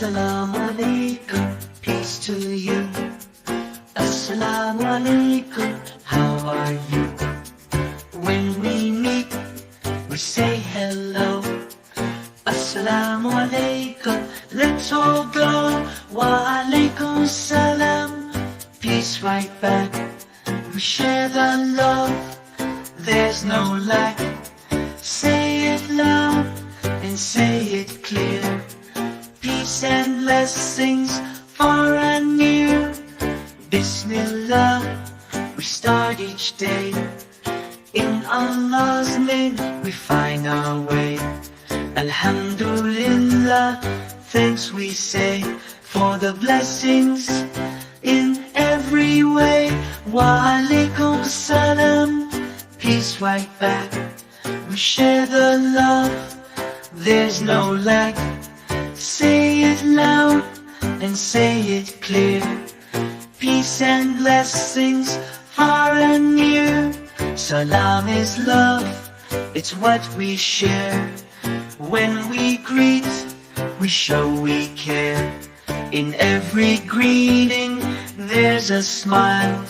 Assalamu.Alaikum, peace to you. Assalamu.Alaikum, how are you? When we meet, we say hello. Assalamu.Alaikum, let's all go. Wa alaikum salam, peace right back. We share the love, there's no lack. Say it loud and say it clear. Peace and blessings far and near. Bismillah, we start each day. In Allah's name we find our way. Alhamdulillah, thanks we say for the blessings in every way. Wa alaikum salam, peace right back. We share the love, there's no lack. Say it loud and say it clear. Peace and blessings far and near. Salam is love, it's what we share. When we greet, we show we care. In every greeting, there's a smile.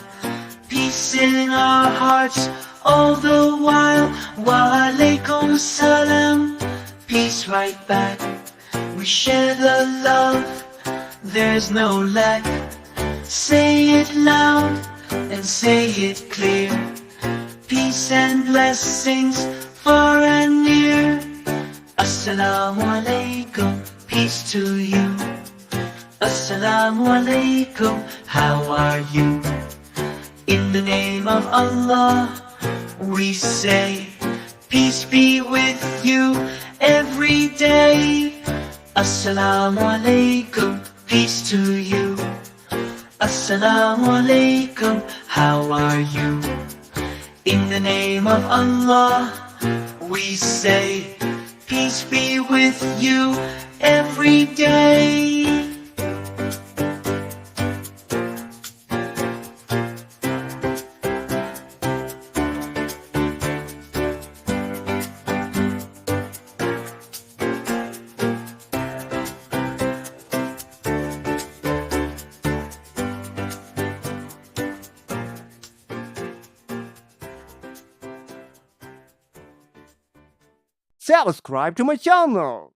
Peace in our hearts all the while. Wa alaikum salam, peace right back. We share the love, there's no lack. Say it loud and say it clear. Peace and blessings far and near. Assalamu.Alaikum, peace to you. Assalamu.Alaikum, how are you? In the name of Allah, we say, peace be with you every day. Assalamu.Alaikum, peace to you. Assalamu.Alaikum, how are you? In the name of Allah, we say, peace be with you every day. Subscribe to my channel.